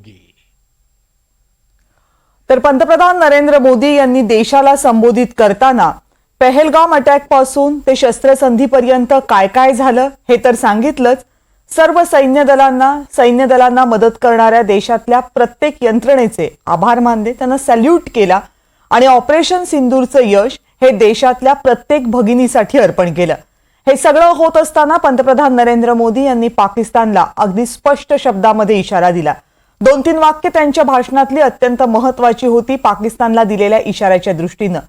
होगी। तर पंतप्रधान नरेंद्र मोदी यांनी देशाला संबोधित करताना पहलगाम अटॅक पासून ते शस्त्रसंधीपर्यंत काय काय झालं हे तर सांगितलंच। सर्व सैन्य दलांना मदत करणाऱ्या देशातल्या प्रत्येक यंत्रणेचे आभार मानले, त्यांना सॅल्यूट केला आणि ऑपरेशन सिंदूरचं यश हे देशातल्या प्रत्येक भगिनीसाठी अर्पण केलं। हे सगळं होत असताना पंतप्रधान नरेंद्र मोदी यांनी पाकिस्तानला अगदी स्पष्ट शब्दामध्ये इशारा दिला। 2-3 वाक्य त्यांच्या भाषणातली अत्यंत महत्त्वाची होती पाकिस्तानला दिलेल्या इशाऱ्याच्या दृष्टीनं।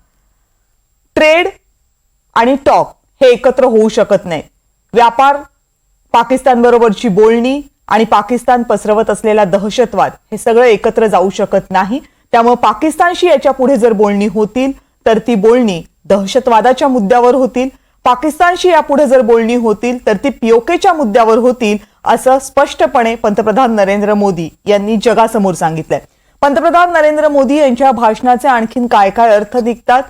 ट्रेड आणि टॉक हे एकत्र होऊ शकत नाही। व्यापार, पाकिस्तान बरोबरची बोलणी आणि पाकिस्तान पसरवत असलेला दहशतवाद हे सगळं एकत्र जाऊ शकत नाही। त्यामुळे पाकिस्तानशी याच्या पुढे जर बोलणी होतील तर ती बोलणी दहशतवादाच्या मुद्द्यावर होतील। पाकिस्तानशी यापुढे जर बोलणी होतील तर ती पीओकेच्या मुद्द्यावर होतील, असं स्पष्टपणे पंतप्रधान नरेंद्र मोदी यांनी जगासमोर सांगितलंय। पंतप्रधान नरेंद्र मोदी यांच्या भाषणाचे आणखीन काय काय अर्थ निघतात,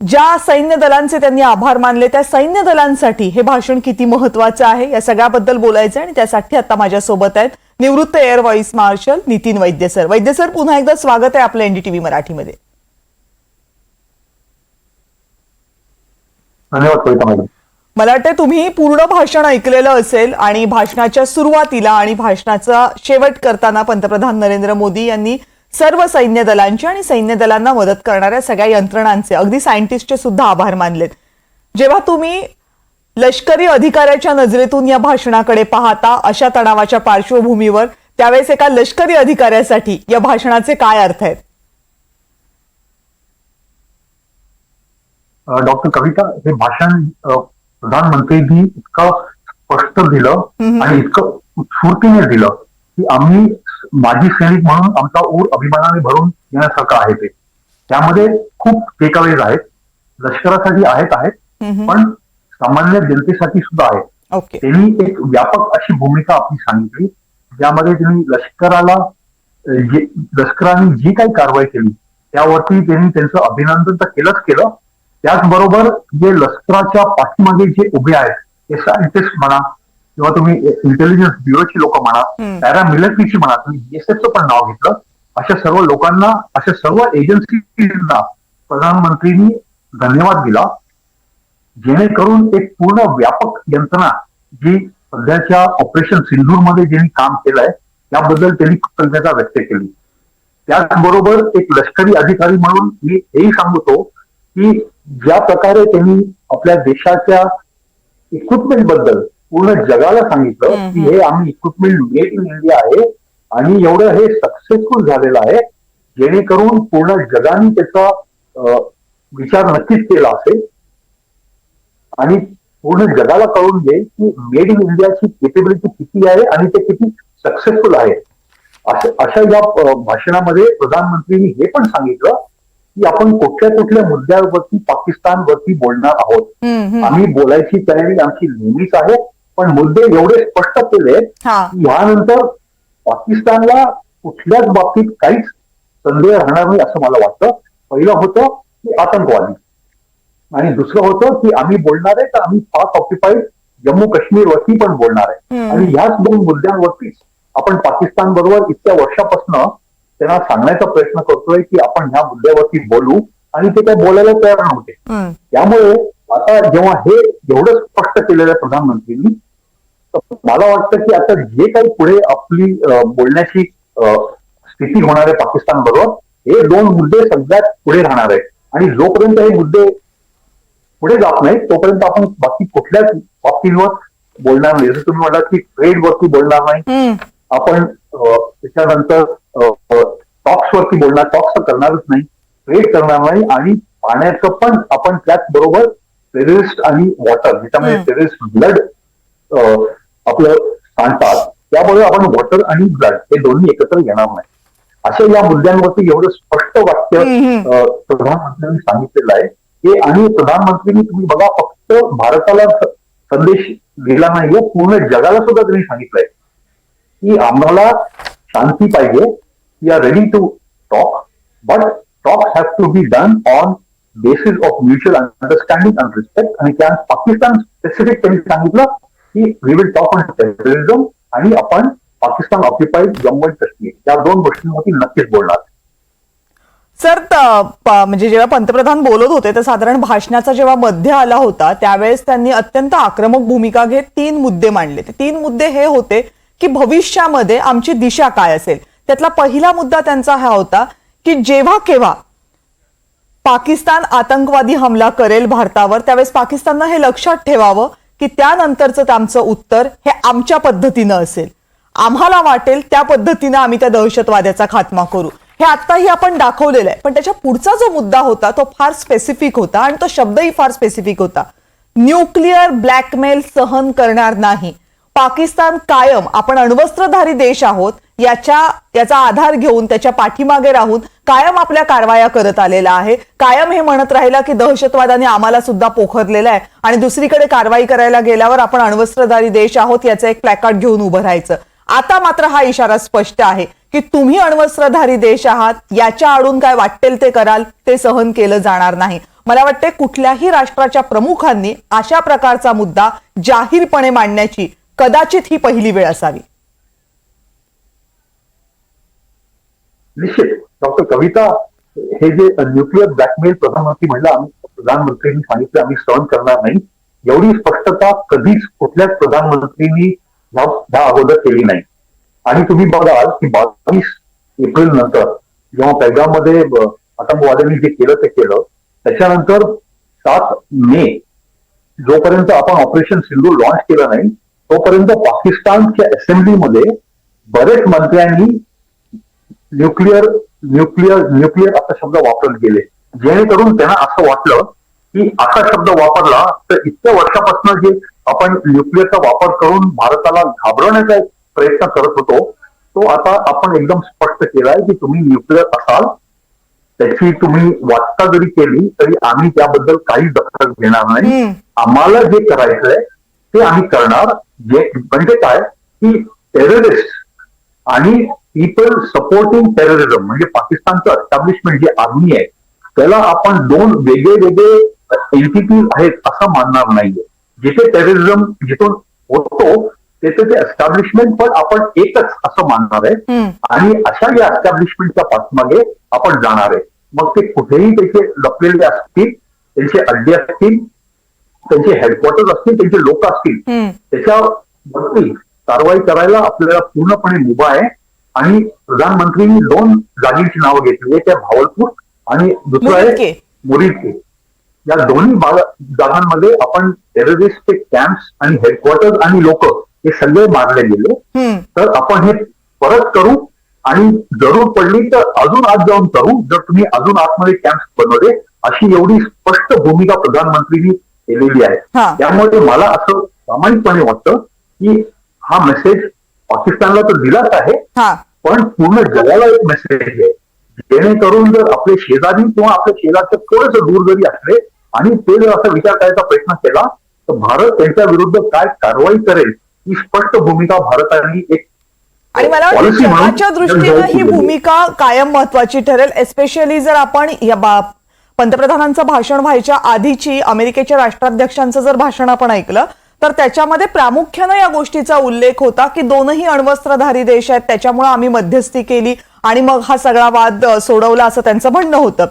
ज्या सैन्य दलांचे त्यांनी आभार मानले त्या सैन्य दलांसाठी हे भाषण किती महत्त्वाचं आहे, या सगळ्याबद्दल बोलायचं आणि त्यासाठी आता माझ्यासोबत आहेत निवृत्त एअर व्हाईस मार्शल नितीन वैद्य सर। वैद्य सर, पुन्हा एकदा स्वागत आहे आपल्या एनडीटीव्ही मराठीमध्ये। धन्यवाद। मला वाटतं तुम्ही पूर्ण भाषण ऐकलेलं असेल आणि भाषणाच्या सुरुवातीला आणि भाषणाचा शेवट करताना पंतप्रधान नरेंद्र मोदी यांनी सर्व सैन्य दलांचे आणि सैन्य दलांना मदत करणाऱ्या सगळ्या यंत्रणांचे, अगदी सायंटिस्टचे सुद्धा आभार मानलेत। जेव्हा तुम्ही लष्करी अधिकाऱ्याच्या नजरेतून या भाषणाकडे पाहता अशा तणावाच्या पार्श्वभूमीवर, त्यावेळेस एका लष्करी अधिकाऱ्यासाठी या भाषणाचे काय अर्थ आहेत? डॉक्टर कविता, हे भाषण प्रधानमंत्रींनी इतकं स्पष्ट दिलं आणि इतकं उत्स्फूर्तीने दिलं की आम्ही माजी सैनिक म्हणून आमचा ऊर अभिमानाने भरून येण्यासारखं आहे। ते त्यामध्ये खूप टेकअवेज आहेत, लष्करासाठी आहेत पण सामान्य जनतेसाठी सुद्धा आहेत। त्यांनी एक व्यापक अशी भूमिका आपली सांगितली, ज्यामध्ये त्यांनी लष्कराने जी काही कारवाई केली त्यावरती त्यांनी त्यांचं अभिनंदन तर केलंच केलं, त्याचबरोबर जे लष्कराच्या पाठीमागे जे उभे आहेत ते सायंटिस्ट म्हणा किंवा तुम्ही इंटेलिजन्स ब्युरोची लोक म्हणा, पॅरामिलिटरीची म्हणा, तुम्ही बीएसएफचं पण नाव घेतलं, अशा सर्व लोकांना, अशा सर्व एजन्सीजना प्रधानमंत्रींनी धन्यवाद दिला, जेणेकरून एक पूर्ण व्यापक यंत्रणा जी सध्याच्या ऑपरेशन सिंधूरमध्ये ज्यांनी काम केलंय त्याबद्दल त्यांनी कृतज्ञता व्यक्त केली। त्याचबरोबर एक लष्करी अधिकारी म्हणून मी हेही सांगतो की ज्या प्रकारे त्यांनी आपल्या देशाच्या इक्विपमेंट बद्दल पूर्ण जगाला सांगितलं की हे आम्ही इक्विपमेंट मेड इन इंडिया आहे आणि एवढं हे सक्सेसफुल झालेलं आहे, जेणेकरून पूर्ण जगाने त्याचा विचार नक्कीच केला असेल आणि पूर्ण जगाला कळून येईल की मेड इन इंडियाची केपेबिलिटी किती आहे आणि ते किती सक्सेसफुल आहे। अशा या भाषणामध्ये प्रधानमंत्रींनी हे पण सांगितलं की आपण कुठल्या मुद्द्यावरती पाकिस्तानवरती बोलणार आहोत। आम्ही बोलायची तयारी आमची नेहमीच आहे, पण मुद्दे एवढे स्पष्ट केले की यानंतर पाकिस्तानला कुठल्याच बाबतीत काहीच संदेह राहणार नाही असं मला वाटतं। पहिलं होतं की आतंकवादी आणि दुसरं होतं की आम्ही बोलणार आहे तर आम्ही पाक ऑक्युपाईड जम्मू काश्मीर वरती पण बोलणार आहे आणि ह्याच 2 मुद्द्यांवरतीच आपण पाकिस्तान बरोबर इतक्या वर्षापासून त्यांना सांगण्याचा प्रयत्न करतोय की आपण ह्या मुद्द्यावरती बोलू आणि ते काय बोलायला तयार नव्हते। त्यामुळे आता जेव्हा हे एवढं स्पष्ट केलेलं आहे प्रधानमंत्रींनी, मला वाटतं की आता जे काही पुढे आपली बोलण्याची स्थिती होणार आहे पाकिस्तान बरोबर, हे 2 मुद्दे सगळ्यात पुढे राहणार आहेत आणि जोपर्यंत हे मुद्दे पुढे जात नाही तोपर्यंत आपण बाकी कुठल्याच बाबतींवर बोलणार नाही। जसं तुम्ही म्हणालात की ट्रेड वरती बोलणार नाही, आपण त्याच्यानंतर टॉक्स वरती बोलणार, टॉक्स करणारच नाही, ट्रेड करणार नाही आणि पाण्याचं पण आपण त्याच बरोबर टेररिस्ट आणि वॉटर, ज्याच्यामध्ये टेररिस्ट ब्लड आपलं सांगतात त्यामुळे आपण वॉटर आणि ब्लड हे दोन्ही एकत्र येणार नाही। अशा या मुद्द्यांवरती एवढं स्पष्ट वाक्य प्रधानमंत्र्यांनी सांगितलेलं आहे हे। आणि प्रधानमंत्र्यांनी तुम्ही बघा फक्त भारताला संदेश दिला नाहीये, पूर्ण जगाला सुद्धा त्यांनी सांगितलंय की आम्हाला शांती पाहिजे, we are ready to talk but talks have to be done on basis of mutual understanding and respect. आणि त्या पाकिस्तान स्पेसिफिक त्यांनी सांगितलं की we will talk on terrorism आणि आपण पाकिस्तान ऑक्युपाईड जम्मू अँड काश्मीर या दोन गोष्टींवरती नक्कीच बोलणार. सर म्हणजे जेव्हा पंतप्रधान बोलत होते तर साधारण भाषणाचा जेव्हा मध्य आला होता त्यावेळेस त्यांनी अत्यंत आक्रमक भूमिका घेत 3 मुद्दे मांडले. ते 3 मुद्दे हे होते की भविष्यामध्ये आमची दिशा काय असेल. त्यातला पहिला मुद्दा त्यांचा हा होता की जेव्हा केव्हा पाकिस्तान आतंकवादी हमला करेल भारतावर त्यावेळेस पाकिस्ताननं हे लक्षात ठेवावं की त्यानंतरचं आमचं उत्तर हे आमच्या पद्धतीनं असेल. आम्हाला वाटेल त्या पद्धतीनं आम्ही त्या दहशतवाद्याचा खात्मा करू. हे आत्ताही आपण दाखवलेलं आहे. पण त्याच्या पुढचा जो मुद्दा होता तो फार स्पेसिफिक होता आणि तो शब्दही फार स्पेसिफिक होता. न्यूक्लिअर ब्लॅकमेल सहन करणार नाही. पाकिस्तान कायम आपण अण्वस्त्रधारी देश आहोत याचा आधार घेऊन त्याच्या पाठीमागे राहून कायम आपल्या कारवाया करत आलेला आहे. कायम हे म्हणत राहिला की दहशतवादाने आम्हाला सुद्धा पोखरलेलं आहे आणि दुसरीकडे कारवाई करायला गेल्यावर आपण अण्वस्त्रधारी देश आहोत याचं एक प्लॅकार्ड घेऊन उभं राहायचं. आता मात्र हा इशारा स्पष्ट आहे की तुम्ही अण्वस्त्रधारी देश आहात, याच्या आडून काय वाटेल ते कराल, ते सहन केलं जाणार नाही. मला वाटते कुठल्याही राष्ट्राच्या प्रमुखांनी अशा प्रकारचा मुद्दा जाहीरपणे मांडण्याची कदाचित ही पहिली वेळ असावी. निश्चित डॉक्टर कविता, हे जे न्यूक्लिअर ब्लॅकमेल प्रधानमंत्री म्हणलं, प्रधानमंत्र्यांनी सांगितलं आम्ही सहन करणार नाही, एवढी स्पष्टता कधीच कुठल्याच प्रधानमंत्रींनी ह्या अगोदर केली नाही. आणि तुम्ही बघाल की 22 एप्रिल नंतर जेव्हा पेहलगाममध्ये आतंकवाद्यांनी जे केलं ते केलं, त्याच्यानंतर 7 मे जोपर्यंत आपण ऑपरेशन सिंधू लॉन्च केलं नाही तोपर्यंत पाकिस्तानच्या असेंब्लीमध्ये बरेच मंत्र्यांनी न्यूक्लिअर असा शब्द वापरत गेले, जेणेकरून त्यांना असं वाटलं की असा शब्द वापरला तर इतक्या वर्षापासून जे आपण न्यूक्लिअरचा वापर करून भारताला घाबरवण्याचा एक प्रयत्न करत होतो तो आता आपण एकदम स्पष्ट केलाय की तुम्ही न्यूक्लिअर असाल, त्याची तुम्ही वाटता जरी केली तरी आम्ही त्याबद्दल काही दखल घेणार नाही. आम्हाला जे करायचंय ते आम्ही करणार. जे म्हणजे काय की टेररिस्ट आणि पीपल सपोर्टिंग टेररिझम म्हणजे पाकिस्तानचं एस्टॅब्लिशमेंट जे आर्मी आहे त्याला आपण 2 वेगळे एंटिटीज आहेत असं मानणार नाहीये. जिथे टेररिझम जिथून होतो तिथे ते एस्टॅब्लिशमेंट पण आपण एकच असं मानणार आहे आणि अशा या एस्टॅब्लिशमेंटच्या पाठीमागे आपण जाणार आहे. मग ते कुठेही त्याचे लपलेले असतील, त्यांचे अड्डे असतील, त्यांचे हेडक्वार्टर्स असतील, त्यांचे लोक असतील, त्याच्यावरती कारवाई करायला आपल्याला पूर्णपणे मुभा आहे. आणि प्रधानमंत्रींनी 2 जागेची नावं घेतली, त्या भावलपूर आणि दुसरं आहे मुरीदके. या दोन्ही जागांमध्ये आपण टेररिस्टचे कॅम्प्स आणि हेडक्वार्टर्स आणि लोक हे सगळे मारले गेले. तर आपण हे परत करू आणि जरूर पडली तर अजून आत जाऊन करू, जर तुम्ही अजून आतमध्ये कॅम्प्स बनवले, अशी एवढी स्पष्ट भूमिका प्रधानमंत्रींनी केलेली आहे. त्यामुळे मला असं प्रामाणिकपणे वाटतं की हा मेसेज पाकिस्तानला तर दिलाच आहे पण पूर्ण जगाला एक मेसेज आहे, जेणेकरून जर आपले शेजारी किंवा आपल्या शेजारच्या थोडंसं दूर जरी असले आणि ते जर असा विचार करायचा प्रयत्न केला तर भारत त्यांच्या विरुद्ध काय कारवाई करेल ही स्पष्ट भूमिका भारताने एक आणि मला वाटतं जगाच्या दृष्टीनं ही भूमिका कायम महत्वाची ठरेल. एस्पेशली जर आपण या पंतप्रधानांचं भाषण व्हायच्या आधीची अमेरिकेच्या राष्ट्राध्यक्षांचं जर भाषण आपण ऐकलं तर त्याच्यामध्ये प्रामुख्याने या गोष्टीचा उल्लेख होता की दोनही अण्वस्त्रधारी देश आहेत, त्याच्यामुळे आम्ही मध्यस्थी केली आणि मग हा सगळा वाद सोडवला असं त्यांचं म्हणणं होतं.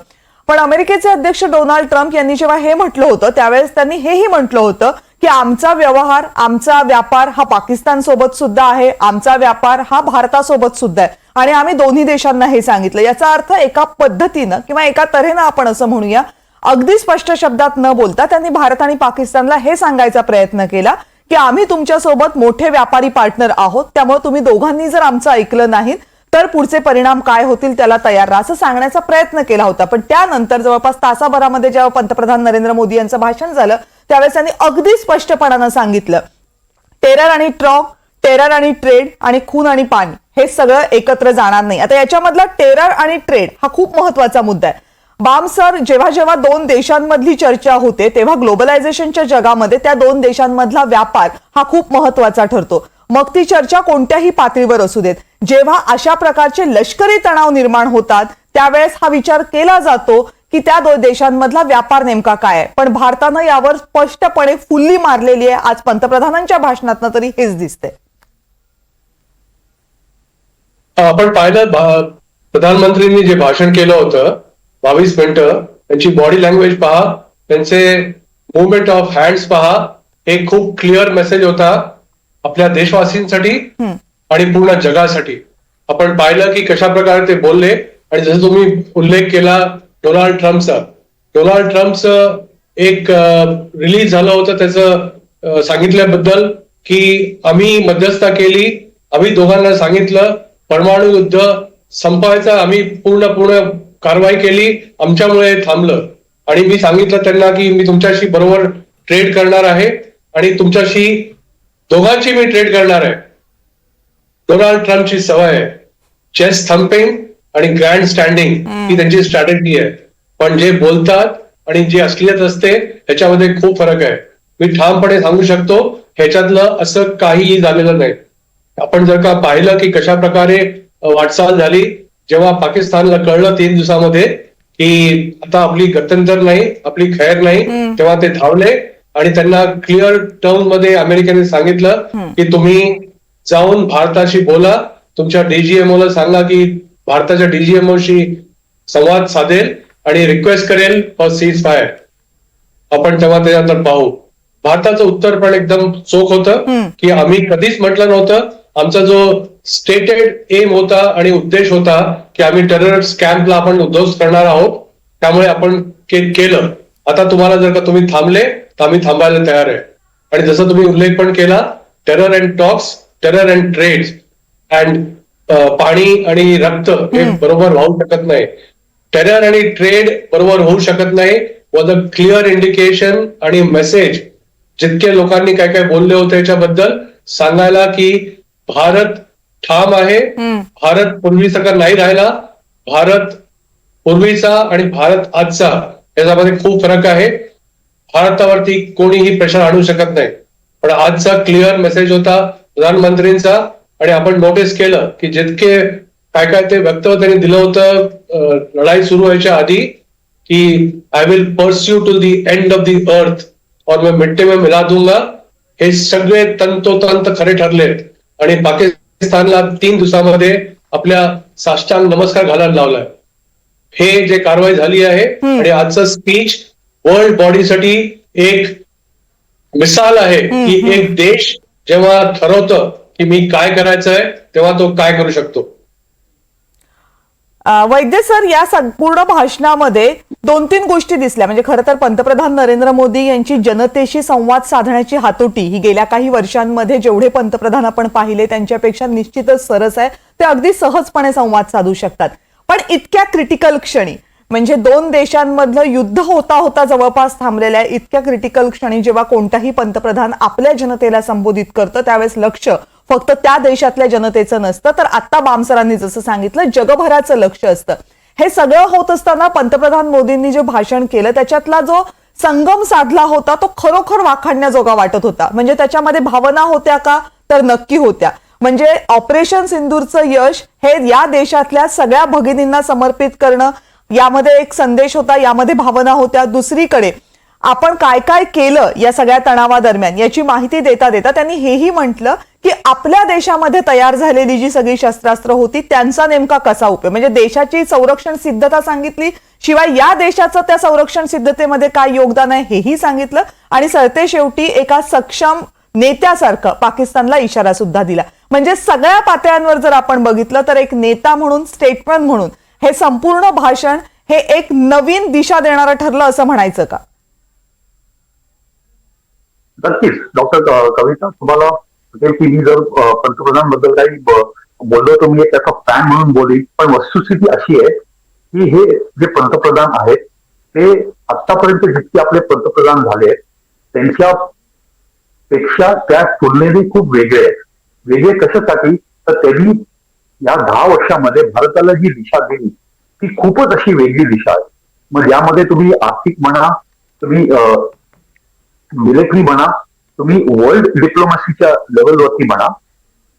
पण अमेरिकेचे अध्यक्ष डोनाल्ड ट्रम्प यांनी जेव्हा हे म्हटलं होतं त्यावेळेस त्यांनी हेही म्हटलं होतं की आमचा व्यवहार, आमचा व्यापार हा पाकिस्तान सोबत सुद्धा आहे, आमचा व्यापार हा भारतासोबत सुद्धा आहे आणि आम्ही दोन्ही देशांना हे सांगितलं. याचा अर्थ एका पद्धतीनं किंवा एका तऱ्हेनं आपण असं म्हणूया अगदी स्पष्ट शब्दात न बोलता त्यांनी भारत आणि पाकिस्तानला हे सांगायचा प्रयत्न केला की आम्ही तुमच्यासोबत मोठे व्यापारी पार्टनर आहोत, त्यामुळे तुम्ही दोघांनी जर आमचं ऐकलं नाही तर पुढचे परिणाम काय होतील त्याला तयार राहा असं सांगण्याचा प्रयत्न केला होता. पण त्यानंतर जवळपास तासाभरामध्ये जेव्हा पंतप्रधान नरेंद्र मोदी यांचं भाषण झालं त्यावेळेस त्यांनी अगदी स्पष्टपणानं सांगितलं टेरर आणि टेरर आणि ट्रेड आणि खून आणि पाणी हे सगळं एकत्र जाणार नाही. आता याच्यामधला टेरर आणि ट्रेड हा खूप महत्वाचा मुद्दा आहे. बाम सर, जेव्हा जेव्हा 2 देशांमधली चर्चा होते तेव्हा ग्लोबलायझेशनच्या जगामध्ये त्या 2 देशांमधला व्यापार हा खूप महत्वाचा ठरतो. मग ती चर्चा कोणत्याही पातळीवर असू देत, जेव्हा अशा प्रकारचे लष्करी तणाव निर्माण होतात त्यावेळेस हा विचार केला जातो की त्या 2 देशांमधला व्यापार नेमका काय आहे. पण भारतानं यावर स्पष्टपणे फुल्ली मारलेली आहे. आज पंतप्रधानांच्या भाषणातनं तरी हेच दिसते. आपण पाहिलं प्रधानमंत्रींनी जे भाषण केलं होतं 22 मिनिटं, त्यांची बॉडी लँग्वेज पहा, त्यांचे मुवमेंट ऑफ हँड्स पहा, हे खूप क्लिअर मेसेज होता आपल्या देशवासींसाठी आणि पूर्ण जगासाठी. आपण पाहिलं की कशा प्रकारे ते बोलले. आणि जसं तुम्ही उल्लेख केला डोनाल्ड ट्रम्पचं एक रिलीज झालं होतं त्याचं सांगितल्याबद्दल की आम्ही मध्यस्थता केली, आम्ही दोघांना सांगितलं परमाणु युद्ध संपवायचा, आम्ही पूर्ण कारवाई केली, आमच्यामुळे थांबलं. आणि मी सांगितलं त्यांना की मी तुमच्याशी बरोबर ट्रेड करणार आहे आणि तुमच्याशी दोघांची मी ट्रेड करणार आहे. डोनाल्ड ट्रम्पची सवय आहे चेस्ट थम्पिंग आणि ग्रँड स्टँडिंग, ही त्यांची स्ट्रॅटेजी आहे. पण जे बोलतात आणि जी असलियत असते ह्याच्यामध्ये खूप फरक आहे. मी ठामपणे सांगू शकतो ह्याच्यातलं असं काहीही झालेलं नाही. आपण जर का पाहिलं की कशा प्रकारे वाटचाल झाली, जेव्हा पाकिस्तानला कळलं 3 दिवसामध्ये की आता आपली गत्यंतर नाही, आपली खैर नाही, तेव्हा ते धावले आणि त्यांना क्लिअर टर्म मध्ये अमेरिकेने सांगितलं की तुम्ही जाऊन भारताशी बोला, तुमच्या डीजीएमओला सांगा की भारताच्या डीजीएमओशी संवाद साधेल आणि रिक्वेस्ट करेल फॉर सीज फायर. आपण तेव्हा त्यानंतर पाहू. भारताचं उत्तर पण एकदम चोख होतं की आम्ही कधीच म्हटलं नव्हतं, आमचा जो स्टेटेड एम होता आणि उद्देश होता की आम्ही टेररिस्ट कॅम्पला आपण उद्ध्वस्त करणार आहोत, त्यामुळे आपण केलं. आता तुम्हाला जर का तुम्ही थांबले तर आम्ही थांबायला तयार आहे. आणि जसं तुम्ही उल्लेख पण केला, terror and talks, terror and trade and पाणी आणि रक्त हे बरोबर वाहू शकत नाही. टेरर आणि ट्रेड बरोबर होऊ शकत नाही. वॉज अ क्लिअर इंडिकेशन आणि मेसेज जितके लोकांनी काय काय बोलले होते याच्याबद्दल सांगायला की भारत ठाम आहे. भारत पूर्वीसारखा नाही राहिला. भारत पूर्वीचा आणि भारत आजचा याच्यामध्ये खूप फरक आहे. भारतावरती कोणीही प्रेशर आणू शकत नाही. पण आजचा क्लिअर मेसेज होता प्रधानमंत्रींचा. आणि आपण नोटीस केलं की जितके काय काय ते वक्तव्य त्यांनी दिलं होतं लढाई सुरू व्हायच्या आधी की I will pursue to the end of the earth और मैं मिट्टी में मिला दूंगा, हे सगळे तंतोतंत खरे ठरलेत. आणि पाकिस्तानला 3 दिवसामध्ये आपल्या साष्टांग नमस्कार घालायला लावलाय. हे जे कारवाई झाली आहे आणि आजचं स्पीच वर्ल्ड बॉडीसाठी एक मिसाल आहे की एक देश जेव्हा ठरवतं की मी काय करायचंय तेव्हा तो काय करू शकतो. वैद्य सर, या संपूर्ण भाषणामध्ये 2-3 गोष्टी दिसल्या. म्हणजे खरं तर पंतप्रधान नरेंद्र मोदी यांची जनतेशी संवाद साधण्याची हातोटी ही गेल्या काही वर्षांमध्ये जेवढे पंतप्रधान आपण पाहिले त्यांच्यापेक्षा निश्चितच सरस आहे. ते अगदी सहजपणे संवाद साधू शकतात. पण इतक्या क्रिटिकल क्षणी, म्हणजे 2 देशांमधलं युद्ध होता होता जवळपास थांबलेल्या इतक्या क्रिटिकल क्षणी जेव्हा कोणताही पंतप्रधान आपल्या जनतेला संबोधित करतं त्यावेळेस लक्ष फक्त त्या देशातल्या जनतेचं नसतं, तर आता बामसरांनी जसं सांगितलं जगभराचं लक्ष असतं. हे सगळं होत असताना पंतप्रधान मोदींनी जे भाषण केलं त्याच्यातला जो संगम साधला होता तो खरोखर वाखाणण्याजोगा वाटत होता. म्हणजे त्याच्यामध्ये भावना होत्या का, तर नक्की होत्या. म्हणजे ऑपरेशन सिंदूरचं यश हे या देशातल्या सगळ्या भगिनींना समर्पित करणं, यामध्ये एक संदेश होता, यामध्ये भावना होत्या. दुसरीकडे आपण काय काय केलं या सगळ्या तणावादरम्यान याची माहिती देता देता त्यांनी हेही म्हटलं की आपल्या देशामध्ये तयार झालेली जी सगळी शस्त्रास्त्र होती त्यांचा नेमका कसा उपयोग, म्हणजे देशाची संरक्षण सिद्धता सांगितली, शिवाय या देशाचं त्या संरक्षण सिद्धतेमध्ये काय योगदान आहे हेही सांगितलं. आणि सरते शेवटी एका सक्षम नेत्यासारखं पाकिस्तानला इशारा सुद्धा दिला. म्हणजे सगळ्या पातळ्यांवर जर आपण बघितलं तर एक नेता म्हणून, स्टेटमन म्हणून हे संपूर्ण भाषण हे एक नवीन दिशा देणारं ठरलं असं म्हणायचं का? नक्कीच डॉक्टर कविता, तुम्हाला की मी जर पंतप्रधान बद्दल काही बोललो तर मी त्याचा फॅन म्हणून बोलीन. पण वस्तुस्थिती अशी आहे की हे जे पंतप्रधान आहेत ते आतापर्यंत जितके आपले पंतप्रधान झाले त्यांच्या पेक्षा त्या तुलनेने खूप वेगळे आहेत. वेगळे कशासाठी, तर त्यांनी या 10 वर्षामध्ये भारताला जी दिशा दिली ती खूपच अशी वेगळी दिशा आहे. मग यामध्ये तुम्ही आर्थिक म्हणा, तुम्ही मिलिटरी म्हणा, तुम्ही वर्ल्ड डिप्लोमसीच्या लेवलवरती म्हणा,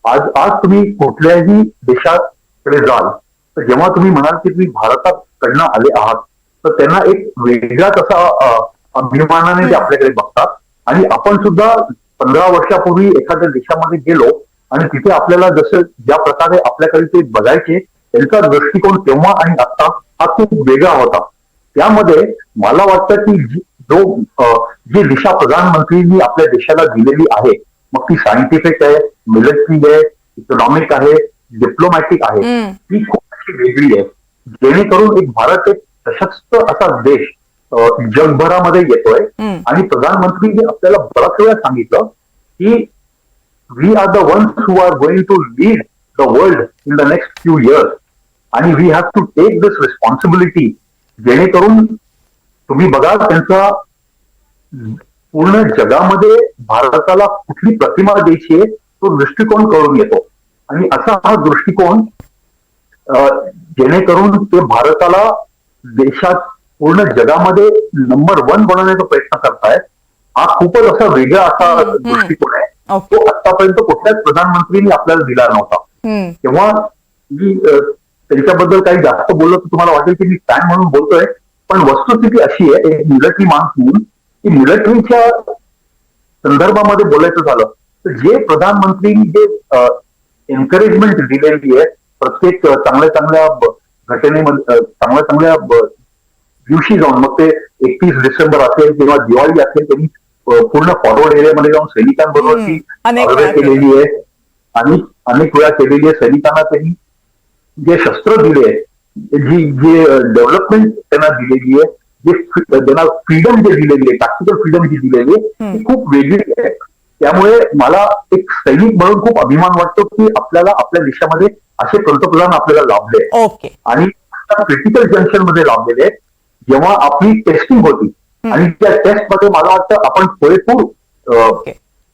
आज तुम्ही कुठल्याही देशाकडे जाल तर जेव्हा तुम्ही म्हणाल की तुम्ही भारताकडनं आले आहात तर त्यांना एक वेगळाच असा अभिमानाने ते आपल्याकडे बघतात. आणि आपण सुद्धा 15 वर्षापूर्वी एखाद्या देशामध्ये गेलो आणि तिथे आपल्याला जसं ज्या प्रकारे आपल्याकडे ते बघायचे त्यांचा दृष्टिकोन तेव्हा आणि आता हा खूप वेगळा होता. त्यामध्ये मला वाटतं की जी दिशा प्रधानमंत्रींनी आपल्या देशाला दिलेली आहे, मग ती सायंटिफिक आहे, मिलिटरी आहे, इकॉनॉमिक आहे, डिप्लोमॅटिक आहे, ती खूप अशी वेगळी आहे, जेणेकरून भारत एक सशस्त्र असा देश जगभरामध्ये येतोय. आणि प्रधानमंत्रींनी आपल्याला बराच वेळा सांगितलं की we are the ones who are going to lead the world in the next few years, आणि we have to take this responsibility. जेणेकरून तुम्ही बघा त्यांचा पूर्ण जगामध्ये भारताला कुठली प्रतिमा द्यायची आहे तो दृष्टिकोन कळून येतो. आणि असा हा दृष्टिकोन जेणेकरून ते भारताला देशात पूर्ण जगामध्ये नंबर 1 बनवण्याचा प्रयत्न करतायत. हा खूपच असा वेगळा असा दृष्टिकोन आहे, तो आतापर्यंत कुठल्याच प्रधानमंत्रींनी आपल्याला दिला नव्हता. तेव्हा मी त्यांच्याबद्दल काही जास्त बोललो तर तुम्हाला वाटेल की मी फॅन म्हणून बोलतोय, पण वस्तुस्थिती अशी आहे, एक मिलिटरी माणूस म्हणून, की मिलिटरीच्या संदर्भामध्ये बोलायचं झालं तर जे प्रधानमंत्रींनी जे एनकरेजमेंट दिलेली आहे प्रत्येक चांगल्या चांगल्या घटनेमध्ये, चांगल्या चांगल्या दिवशी जाऊन, मग ते 31 डिसेंबर असेल किंवा दिवाळी असेल, त्यांनी पूर्ण फॉरवर्ड एरियामध्ये जाऊन सैनिकांबरोबर ती सर्वे केलेली आहे आणि अनेक वेळा केलेली आहे. सैनिकांना त्यांनी जे शस्त्र दिले आहे, जे डेव्हलपमेंट त्यांना दिलेली आहे, जे त्यांना फ्रीडम जे दिलेली आहे, प्रॅक्टिकल फ्रीडम जी दिलेली आहे ती खूप वेगळी आहे. त्यामुळे मला एक सैनिक म्हणून खूप अभिमान वाटतो की आपल्याला आपल्या देशामध्ये असे पंतप्रधान आपल्याला लाभले आणि क्रिटिकल जंक्शन मध्ये लाभलेले आहेत. जेव्हा आपली टेस्टिंग होती आणि त्या टेस्ट मध्ये मला वाटतं आपण पुरेपूर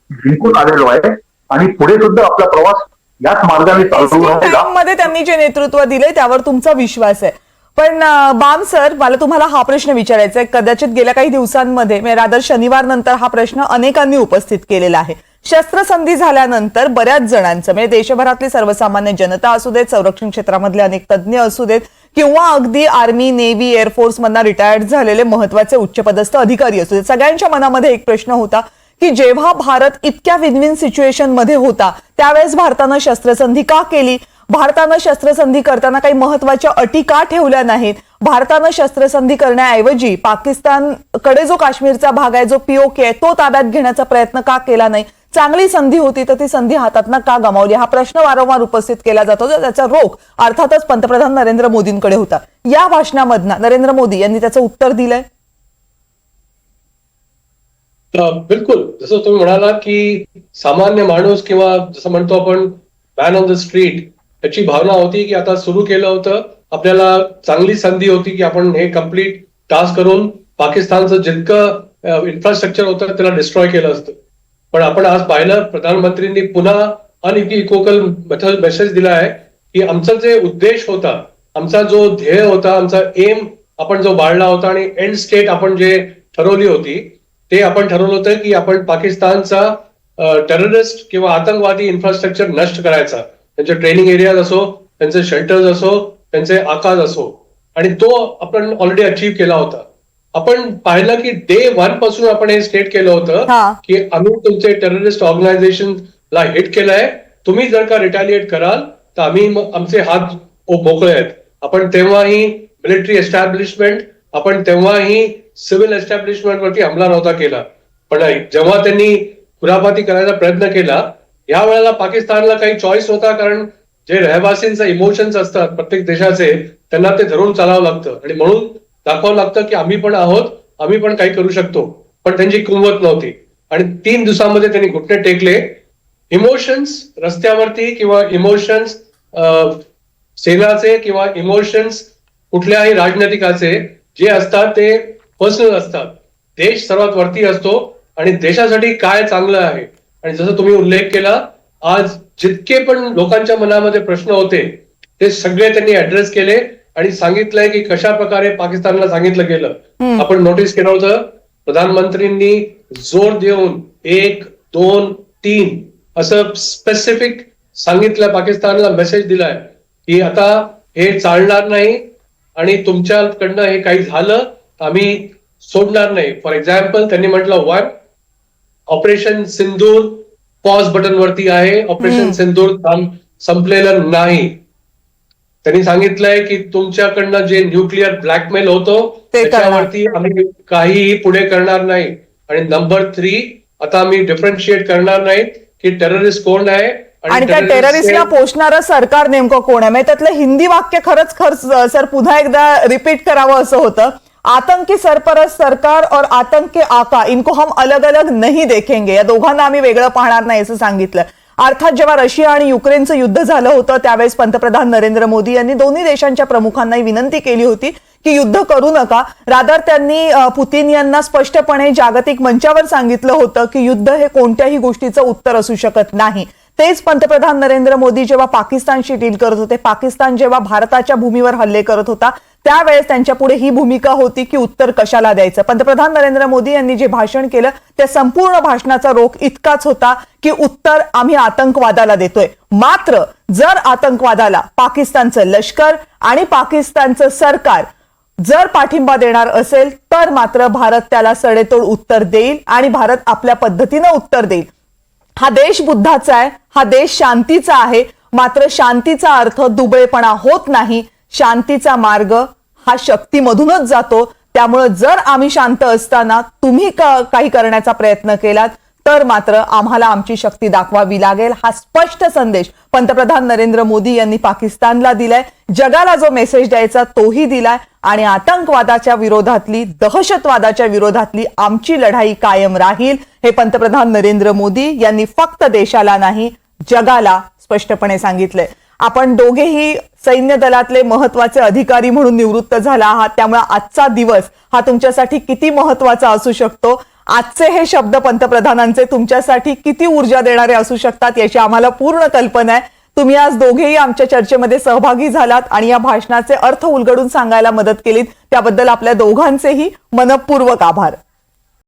जिंकून आलेलो आहे आणि पुढे सुद्धा आपला प्रवास याच मार्गाने चालू राहिला. मध्ये त्यांनी जे नेतृत्व दिले त्यावर तुमचा विश्वास आहे. पण बाम सर, मला तुम्हाला हा प्रश्न विचारायचा आहे. कदाचित गेल्या काही दिवसांमध्ये, रादर शनिवार नंतर हा प्रश्न अनेकांनी उपस्थित केलेला आहे. शस्त्रसंधी झाल्यानंतर बऱ्याच जणांचं, म्हणजे देशभरातली सर्वसामान्य जनता असू देत, संरक्षण क्षेत्रामधले अनेक तज्ज्ञ असू देत, किंवा अगदी आर्मी, नेव्ही, एअरफोर्स मधनं रिटायर्ड झालेले महत्वाचे उच्चपदस्थ अधिकारी असू देत, सगळ्यांच्या मनामध्ये एक प्रश्न होता की जेव्हा भारत इतक्या विन विन सिच्युएशन मध्ये होता त्यावेळेस भारतानं शस्त्रसंधी का केली? भारतानं शस्त्रसंधी करताना काही महत्वाच्या अटी का ठेवल्या नाहीत? भारतानं शस्त्रसंधी करण्याऐवजी पाकिस्तानकडे जो काश्मीरचा भाग आहे, जो पीओके आहे, तो ताब्यात घेण्याचा प्रयत्न का केला नाही? चांगली संधी होती तर ती संधी हातातनं का गमावली? हा प्रश्न वारंवार उपस्थित केला जातो. त्याचा रोख अर्थातच पंतप्रधान नरेंद्र मोदींकडे होता. या भाषणामधनं नरेंद्र मोदी यांनी त्याचं उत्तर दिलंय. बिलकुल, जसं तुम्ही म्हणाला की सामान्य माणूस किंवा जसं म्हणतो आपण मॅन ऑन द स्ट्रीट, त्याची भावना होती की आता सुरू केलं होतं, आपल्याला चांगली संधी होती की आपण हे कम्प्लीट टास्क करून पाकिस्तानचं जितकं इन्फ्रास्ट्रक्चर होतं त्याला डिस्ट्रॉय केलं असतं. पण आपण आज पाहिलं, प्रधानमंत्रींनी पुन्हा अनइक्विव्होकल मेसेज दिला आहे की आमचा जे उद्देश होता, आमचा जो ध्येय होता, आमचा एम आपण जो बाळला होता आणि एंड स्टेट आपण जे ठरवली होती, ते आपण ठरवलं होतं की आपण पाकिस्तानचा टेररिस्ट किंवा आतंकवादी इन्फ्रास्ट्रक्चर नष्ट करायचा. त्यांचे ट्रेनिंग एरियाज असो, त्यांचे शेल्टर्स असो, त्यांचे आकाश असो, आणि तो आपण ऑलरेडी अचीव्ह केला होता. आपण पाहिलं की डे 1 पासून आपण हे स्टेट केलं होतं की आम्ही तुमचे टेररिस्ट ऑर्गनायझेशनला हिट केलंय, तुम्ही जर का रिटॅलिएट कराल तर आम्ही आमचे हात मोकळे आहेत. आपण तेव्हाही मिलिटरी एस्टॅब्लिशमेंट, आपण तेव्हाही सिव्हिल एस्टॅब्लिशमेंट वरती हमला नव्हता केला. पण जेव्हा त्यांनी कुरापाती करायचा प्रयत्न केला, या वेळेला पाकिस्तानला काही चॉईस नव्हता, कारण जे रहिवासींचे इमोशन्स असतात प्रत्येक देशाचे, त्यांना ते धरून चालावं लागतं आणि म्हणून दाखवावं लागतं की आम्ही पण आहोत, आम्ही पण काही करू शकतो. पण त्यांची कुवत नव्हती आणि 3 दिवसांमध्ये त्यांनी घुटणे टेकले. इमोशन्स रस्त्यावरती किंवा इमोशन्स सेनाचे किंवा इमोशन्स कुठल्याही राजनैतिकाचे जे असतात ते पर्सनल असतात. देश सर्वात वरती असतो आणि देशासाठी काय चांगलं आहे. आणि जसं तुम्ही उल्लेख केला, आज जितके पण लोकांच्या मनामध्ये प्रश्न होते ते सगळे त्यांनी ऍड्रेस केले आणि सांगितलंय की कशा प्रकारे पाकिस्तानला सांगितलं गेलं. आपण नोटीस केलं होतं, प्रधानमंत्रींनी जोर देऊन 1, 2, 3 असं स्पेसिफिक सांगितलं, पाकिस्तानला मेसेज दिलाय की आता हे चालणार नाही आणि तुमच्याकडनं हे काही झालं आम्ही सोडणार नाही. फॉर एक्झाम्पल त्यांनी म्हटलं, 1 ऑपरेशन सिंदूर पॉज बटन वरती आहे. ऑपरेशन सिंदूर काम संपलेलं नाही. त्यांनी सांगितलंय की तुमच्याकडनं जे न्यूक्लिअर ब्लॅकमेल होतो ते त्याच्यावरती आम्ही काहीही पुढे करणार नाही. आणि नंबर 3, आता आम्ही डिफरन्शिएट करणार नाही की टेररिस्ट कोण आहे आणि त्या टेररिस्टला पोषणारं सरकार नेमकं कोण आहे. म्हणजे त्यातलं हिंदी वाक्य खरंच सर पुन्हा एकदा रिपीट करावं असं होतं. आतंकी सरपरस्त सरकार और आतंकी आका इनको हम अलग अलग नहीं देखेंगे. या दोघांना आम्ही वेगळं पाहणार नाही असं सांगितलं. अर्थात जेव्हा रशिया आणि युक्रेनचं युद्ध झालं होतं त्यावेळेस पंतप्रधान नरेंद्र मोदी यांनी दोन्ही देशांच्या प्रमुखांनाही विनंती केली होती की युद्ध करू नका. रादर त्यांनी पुतीन यांना स्पष्टपणे जागतिक मंचावर सांगितलं होतं की युद्ध हे कोणत्याही गोष्टीचं उत्तर असू शकत नाही. तेच पंतप्रधान नरेंद्र मोदी जेव्हा पाकिस्तानशी डील करत होते, पाकिस्तान जेव्हा भारताच्या भूमीवर हल्ले करत होता त्यावेळेस त्यांच्या पुढे ही भूमिका होती की उत्तर कशाला द्यायचं. पंतप्रधान नरेंद्र मोदी यांनी जे भाषण केलं त्या संपूर्ण भाषणाचा रोख इतकाच होता की उत्तर आम्ही आतंकवादाला देतोय. मात्र जर आतंकवादाला पाकिस्तानचं लष्कर आणि पाकिस्तानचं सरकार जर पाठिंबा देणार असेल तर मात्र भारत त्याला सडेतोड उत्तर देईल आणि भारत आपल्या पद्धतीनं उत्तर देईल. हा देश बुद्धाचा आहे, हा देश शांतीचा आहे. मात्र शांतीचा अर्थ दुबळेपणा होत नाही. शांतीचा मार्ग हा शक्तीमधूनच जातो. त्यामुळे जर आम्ही शांत असताना तुम्ही काही करण्याचा प्रयत्न केलात तर मात्र आम्हाला आमची शक्ती दाखवावी लागेल. हा स्पष्ट संदेश पंतप्रधान नरेंद्र मोदी यांनी पाकिस्तानला दिलाय. जगाला जो मेसेज द्यायचा तोही दिलाय. आणि आतंकवादाच्या विरोधातली, दहशतवादाच्या विरोधातली आमची लढाई कायम राहील हे पंतप्रधान नरेंद्र मोदी यांनी फक्त देशाला नाही जगाला स्पष्टपणे सांगितलंय. आपण दोघेही सैन्य दलातले महत्वाचे अधिकारी म्हणून निवृत्त झाला आहात. त्यामुळे आजचा दिवस हा तुमच्यासाठी किती महत्वाचा असू शकतो, आजचे हे शब्द पंतप्रधानांचे तुमच्यासाठी किती ऊर्जा देणारे असू शकतात याची आम्हाला पूर्ण कल्पना आहे. तुम्ही आज दोघेही आमच्या चर्चेमध्ये सहभागी झालात आणि या भाषणाचे अर्थ उलगडून सांगायला मदत केलीत त्याबद्दल आपल्या दोघांचेही मनपूर्वक आभार.